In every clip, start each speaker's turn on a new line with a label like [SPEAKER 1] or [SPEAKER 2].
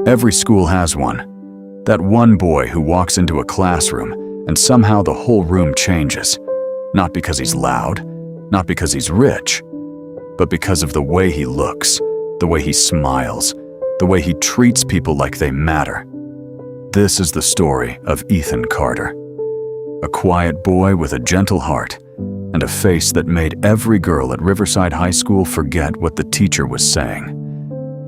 [SPEAKER 1] Every school has one. That one boy who walks into a classroom and somehow the whole room changes. Not because he's loud, not because he's rich, but because of the way he looks, the way he smiles, the way he treats people like they matter. This is the story of Ethan Carter. A quiet boy with a gentle heart and a face that made every girl at Riverside High School forget what the teacher was saying.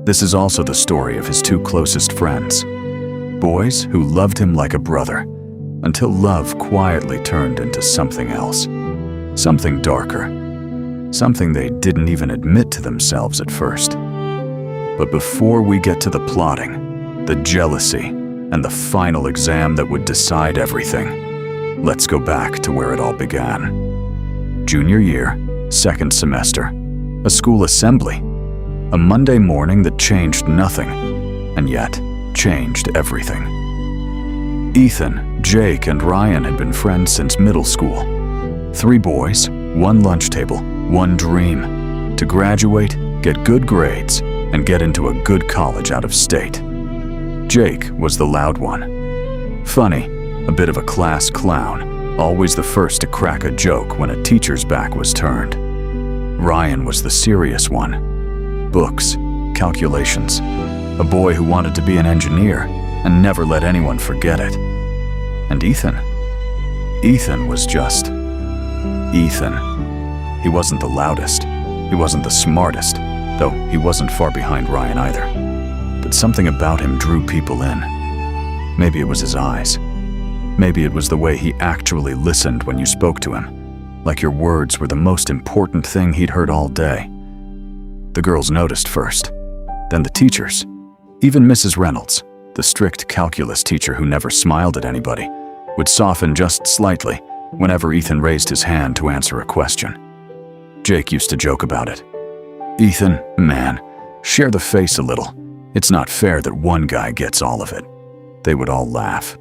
[SPEAKER 1] This is also the story of his two closest friends, boys who loved him like a brother, until love quietly turned into something else, something darker, something they didn't even admit to themselves at first. But before we get to the plotting, the jealousy, and the final exam that would decide everything, let's go back to where it all began. Junior year, second semester, a school assembly, a Monday morning that changed nothing, and yet changed everything. Ethan, Jake, and Ryan had been friends since middle school. 3 boys, 1 lunch table, 1 dream: to graduate, get good grades, and get into a good college out of state. Jake was the loud one. Funny, a bit of a class clown, always the first to crack a joke when a teacher's back was turned. Ryan was the serious one. Books, calculations, a boy who wanted to be an engineer and never let anyone forget it. And Ethan was just Ethan. He wasn't the loudest, he wasn't the smartest, though he wasn't far behind Ryan either. But something about him drew people in. Maybe it was his eyes. Maybe it was the way he actually listened when you spoke to him, like your words were the most important thing he'd heard all day. The girls noticed first, then the teachers. Even Mrs. Reynolds, the strict calculus teacher who never smiled at anybody, would soften just slightly whenever Ethan raised his hand to answer a question. Jake used to joke about it. "Ethan, man, share the face a little. It's not fair that one guy gets all of it." They would all laugh.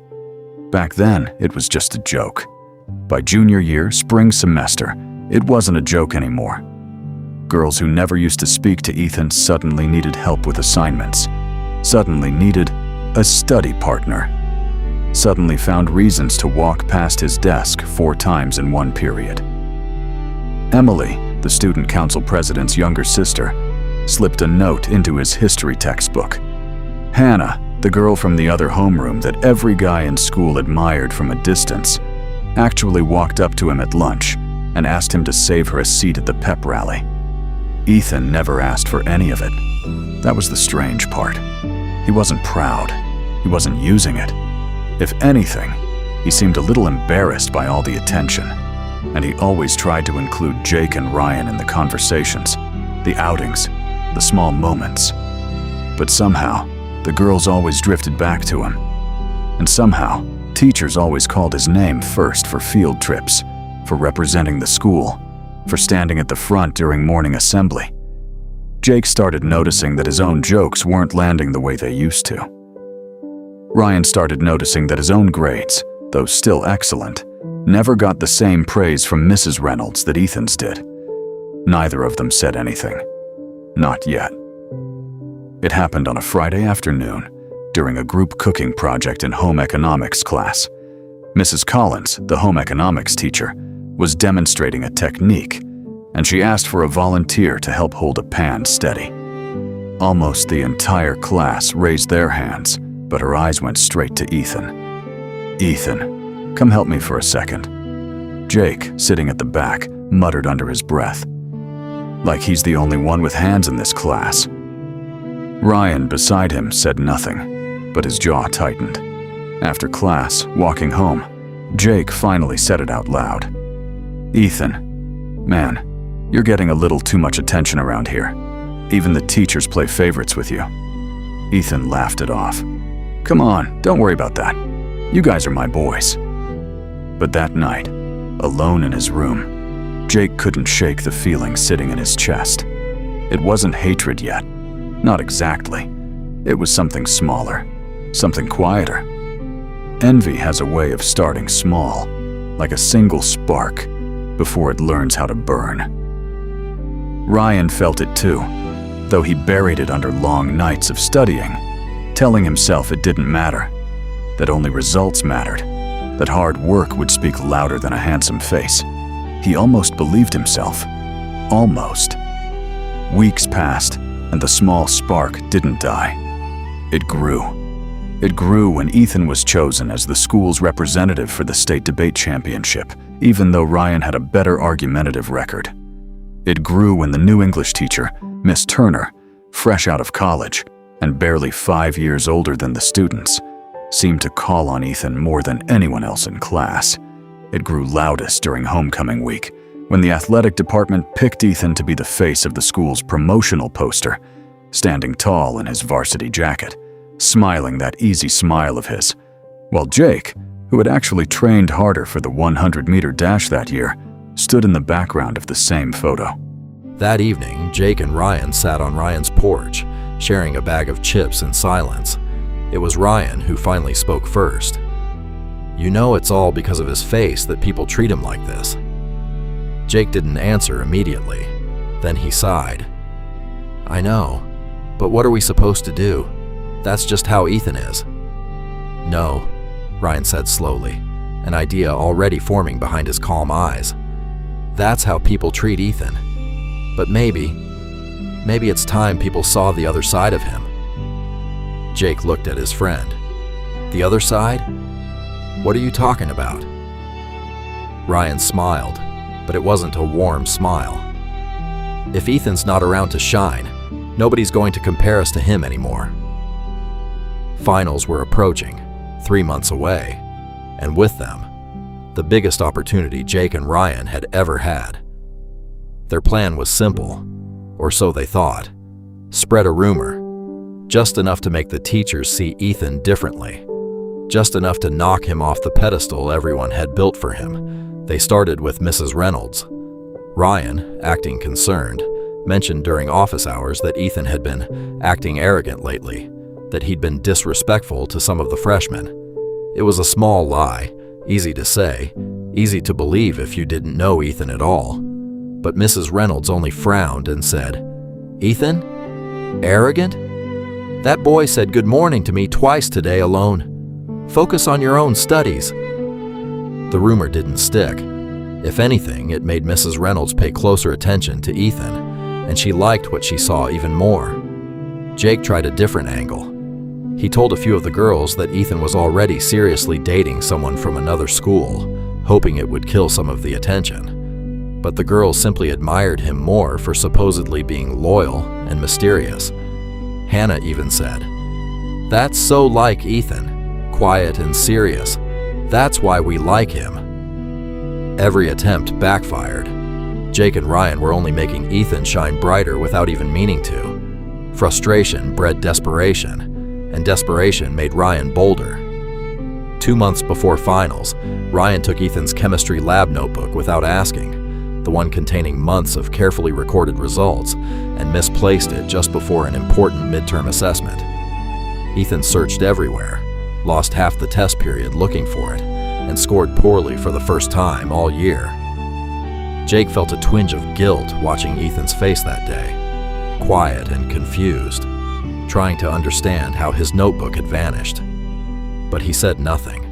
[SPEAKER 1] Back then, it was just a joke. By junior year, spring semester, it wasn't a joke anymore. Girls who never used to speak to Ethan suddenly needed help with assignments, suddenly needed a study partner, suddenly found reasons to walk past his desk 4 times in one period. Emily, the student council president's younger sister, slipped a note into his history textbook. Hannah, the girl from the other homeroom that every guy in school admired from a distance, actually walked up to him at lunch and asked him to save her a seat at the pep rally. Ethan never asked for any of it. That was the strange part. He wasn't proud. He wasn't using it. If anything, he seemed a little embarrassed by all the attention, and he always tried to include Jake and Ryan in the conversations, the outings, the small moments. But somehow, the girls always drifted back to him. And somehow, teachers always called his name first for field trips, for representing the school, for standing at the front during morning assembly. Jake started noticing that his own jokes weren't landing the way they used to. Ryan started noticing that his own grades, though still excellent, never got the same praise from Mrs. Reynolds that Ethan's did. Neither of them said anything. Not yet. It happened on a Friday afternoon, during a group cooking project in home economics class. Mrs. Collins, the home economics teacher, was demonstrating a technique, and she asked for a volunteer to help hold a pan steady. Almost the entire class raised their hands, but her eyes went straight to Ethan. "Ethan, come help me for a second." Jake, sitting at the back, muttered under his breath. Like he's the only one with hands in this class. Ryan, beside him, said nothing, but his jaw tightened. After class, walking home, Jake finally said it out loud. "Ethan, man, you're getting a little too much attention around here. Even the teachers play favorites with you." Ethan laughed it off. "Come on, don't worry about that. You guys are my boys." But that night, alone in his room, Jake couldn't shake the feeling sitting in his chest. It wasn't hatred yet. Not exactly. It was something smaller, something quieter. Envy has a way of starting small, like a single spark, before it learns how to burn. Ryan felt it too, though he buried it under long nights of studying. telling himself it didn't matter, that only results mattered, that hard work would speak louder than a handsome face. He almost believed himself. Almost. Weeks passed, and the small spark didn't die. It grew. It grew when Ethan was chosen as the school's representative for the state debate championship, even though Ryan had a better argumentative record. It grew when the new English teacher, Miss Turner, fresh out of college and barely 5 years older than the students, seemed to call on Ethan more than anyone else in class. It grew loudest during homecoming week, when the athletic department picked Ethan to be the face of the school's promotional poster, standing tall in his varsity jacket, smiling that easy smile of his, while Jake, who had actually trained harder for the 100-meter dash that year, stood in the background of the same photo.
[SPEAKER 2] That evening, Jake and Ryan sat on Ryan's porch, sharing a bag of chips in silence. It was Ryan who finally spoke first. "You know it's all because of his face that people treat him like this." Jake didn't answer immediately. Then he sighed. "I know, but what are we supposed to do? That's just how Ethan is." "No," Ryan said slowly, an idea already forming behind his calm eyes. "That's how people treat Ethan. But maybe it's time people saw the other side of him." Jake looked at his friend. "The other side? What are you talking about?" Ryan smiled, but it wasn't a warm smile. "If Ethan's not around to shine, nobody's going to compare us to him anymore." Finals were approaching, 3 months away, and with them, the biggest opportunity Jake and Ryan had ever had. Their plan was simple, or so they thought. Spread a rumor, just enough to make the teachers see Ethan differently, just enough to knock him off the pedestal everyone had built for him. They started with Mrs. Reynolds. Ryan, acting concerned, mentioned during office hours that Ethan had been acting arrogant lately, that he'd been disrespectful to some of the freshmen. It was a small lie, easy to say, easy to believe if you didn't know Ethan at all. But Mrs. Reynolds only frowned and said, "Ethan? Arrogant? That boy said good morning to me twice today alone. Focus on your own studies." The rumor didn't stick. If anything, it made Mrs. Reynolds pay closer attention to Ethan, and she liked what she saw even more. Jake tried a different angle. He told a few of the girls that Ethan was already seriously dating someone from another school, hoping it would kill some of the attention. But the girls simply admired him more for supposedly being loyal and mysterious. Hannah even said, "That's so like Ethan, quiet and serious. That's why we like him." Every attempt backfired. Jake and Ryan were only making Ethan shine brighter without even meaning to. Frustration bred desperation, and desperation made Ryan bolder. 2 months before finals, Ryan took Ethan's chemistry lab notebook without asking, the one containing months of carefully recorded results, and misplaced it just before an important midterm assessment. Ethan searched everywhere, lost half the test period looking for it, and scored poorly for the first time all year. Jake felt a twinge of guilt watching Ethan's face that day, quiet and confused, trying to understand how his notebook had vanished. But he said nothing.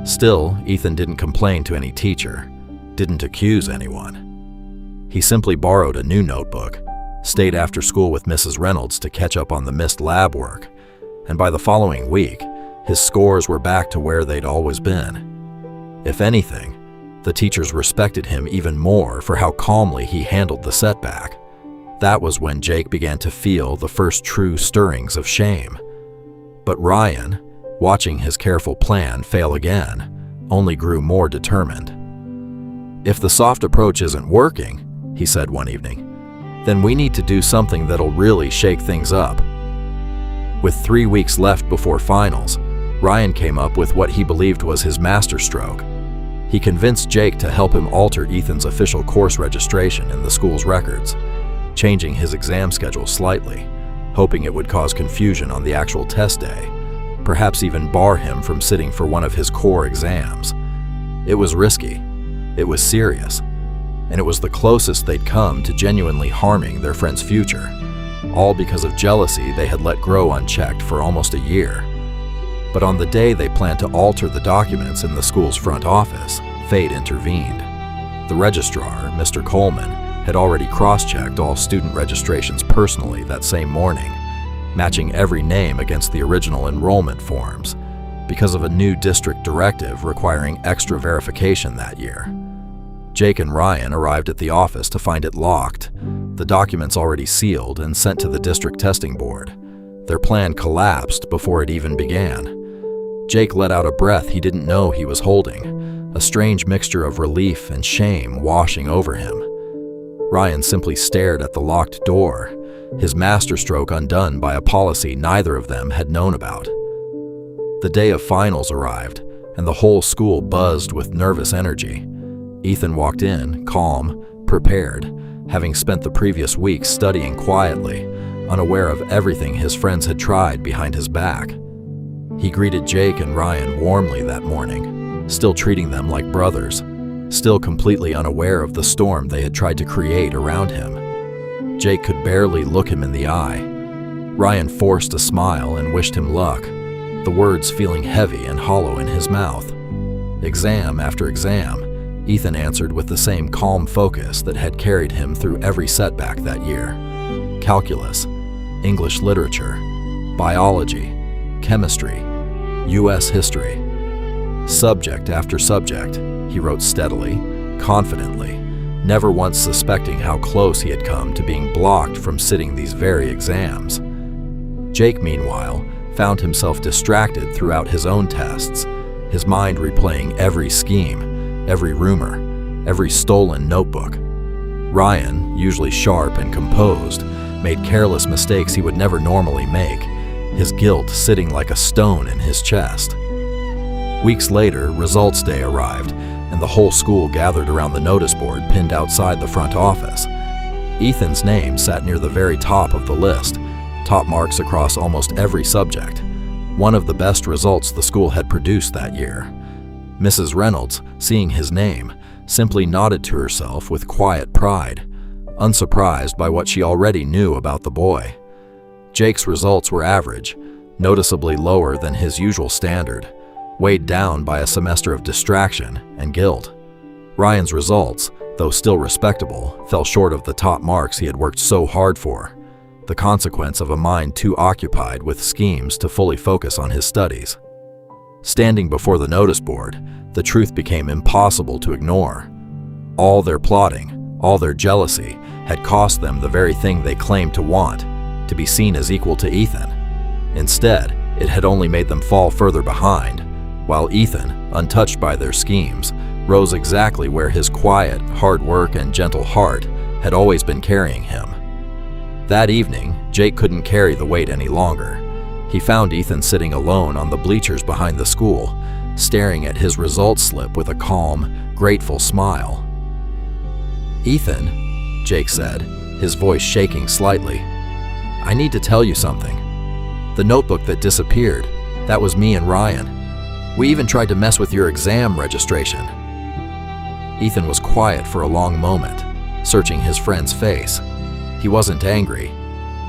[SPEAKER 2] Still, Ethan didn't complain to any teacher, didn't accuse anyone. He simply borrowed a new notebook, stayed after school with Mrs. Reynolds to catch up on the missed lab work, and by the following week, his scores were back to where they'd always been. If anything, the teachers respected him even more for how calmly he handled the setback. That was when Jake began to feel the first true stirrings of shame. But Ryan, watching his careful plan fail again, only grew more determined. "If the soft approach isn't working," he said one evening, "then we need to do something that'll really shake things up." With 3 weeks left before finals, Ryan came up with what he believed was his masterstroke. He convinced Jake to help him alter Ethan's official course registration in the school's records, changing his exam schedule slightly, hoping it would cause confusion on the actual test day, perhaps even bar him from sitting for one of his core exams. It was risky, it was serious, and it was the closest they'd come to genuinely harming their friend's future. all because of jealousy they had let grow unchecked for almost a year. But on the day they planned to alter the documents in the school's front office, fate intervened. The registrar, Mr. Coleman, had already cross-checked all student registrations personally that same morning, matching every name against the original enrollment forms, because of a new district directive requiring extra verification that year. Jake and Ryan arrived at the office to find it locked, the documents already sealed and sent to the district testing board. Their plan collapsed before it even began. Jake let out a breath he didn't know he was holding, a strange mixture of relief and shame washing over him. Ryan simply stared at the locked door, his masterstroke undone by a policy neither of them had known about. The day of finals arrived, and the whole school buzzed with nervous energy. Ethan walked in, calm, prepared, having spent the previous week studying quietly, unaware of everything his friends had tried behind his back. He greeted Jake and Ryan warmly that morning, still treating them like brothers, still completely unaware of the storm they had tried to create around him. Jake could barely look him in the eye. Ryan forced a smile and wished him luck, the words feeling heavy and hollow in his mouth. Exam after exam, Ethan answered with the same calm focus that had carried him through every setback that year. Calculus, English literature, biology, chemistry, U.S. history. Subject after subject, he wrote steadily, confidently, never once suspecting how close he had come to being blocked from sitting these very exams. Jake, meanwhile, found himself distracted throughout his own tests, his mind replaying every scheme, every rumor, every stolen notebook. Ryan, usually sharp and composed, made careless mistakes he would never normally make, his guilt sitting like a stone in his chest. Weeks later, results day arrived, and the whole school gathered around the notice board pinned outside the front office. Ethan's name sat near the very top of the list, top marks across almost every subject, one of the best results the school had produced that year. Mrs. Reynolds, seeing his name, simply nodded to herself with quiet pride, unsurprised by what she already knew about the boy. Jake's results were average, noticeably lower than his usual standard, weighed down by a semester of distraction and guilt. Ryan's results, though still respectable, fell short of the top marks he had worked so hard for, the consequence of a mind too occupied with schemes to fully focus on his studies. Standing before the notice board, the truth became impossible to ignore. All their plotting, all their jealousy, had cost them the very thing they claimed to want, to be seen as equal to Ethan. Instead, it had only made them fall further behind, while Ethan, untouched by their schemes, rose exactly where his quiet, hard work and gentle heart had always been carrying him. That evening, Jake couldn't carry the weight any longer. He found Ethan sitting alone on the bleachers behind the school, staring at his results slip with a calm, grateful smile. "Ethan," Jake said, his voice shaking slightly, "I need to tell you something. The notebook that disappeared, that was me and Ryan. We even tried to mess with your exam registration." Ethan was quiet for a long moment, searching his friend's face. He wasn't angry.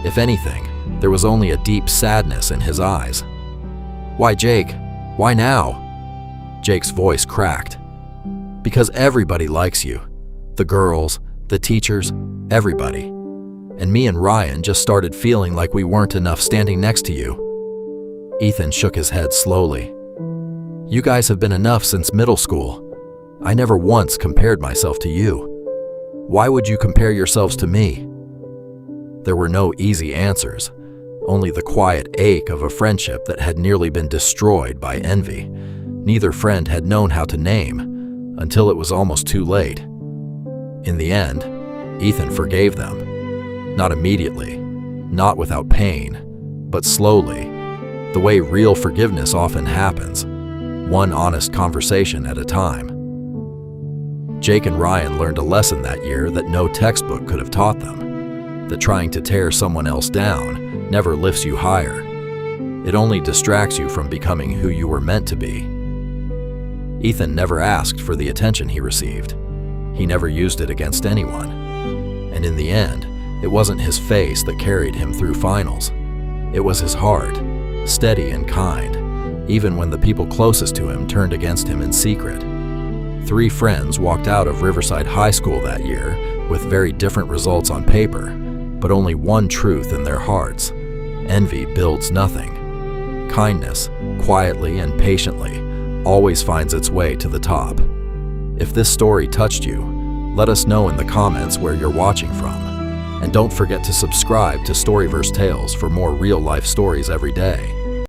[SPEAKER 2] If anything, there was only a deep sadness in his eyes. "Why, Jake? Why now?" Jake's voice cracked. "Because everybody likes you. The girls, the teachers, everybody. And me and Ryan just started feeling like we weren't enough standing next to you." Ethan shook his head slowly. "You guys have been enough since middle school. I never once compared myself to you. Why would you compare yourselves to me?" There were no easy answers, only the quiet ache of a friendship that had nearly been destroyed by envy. Neither friend had known how to name, until it was almost too late. In the end, Ethan forgave them. Not immediately, not without pain, but slowly, the way real forgiveness often happens, one honest conversation at a time. Jake and Ryan learned a lesson that year that no textbook could have taught them, that trying to tear someone else down never lifts you higher. It only distracts you from becoming who you were meant to be. Ethan never asked for the attention he received. He never used it against anyone. And in the end, It wasn't his face that carried him through finals. It was his heart, steady and kind, even when the people closest to him turned against him in secret. 3 friends walked out of Riverside High School that year with very different results on paper, but only one truth in their hearts: envy builds nothing. Kindness, quietly and patiently, always finds its way to the top. If this story touched you, let us know in the comments where you're watching from. And don't forget to subscribe to Storyverse Tales for more real-life stories every day.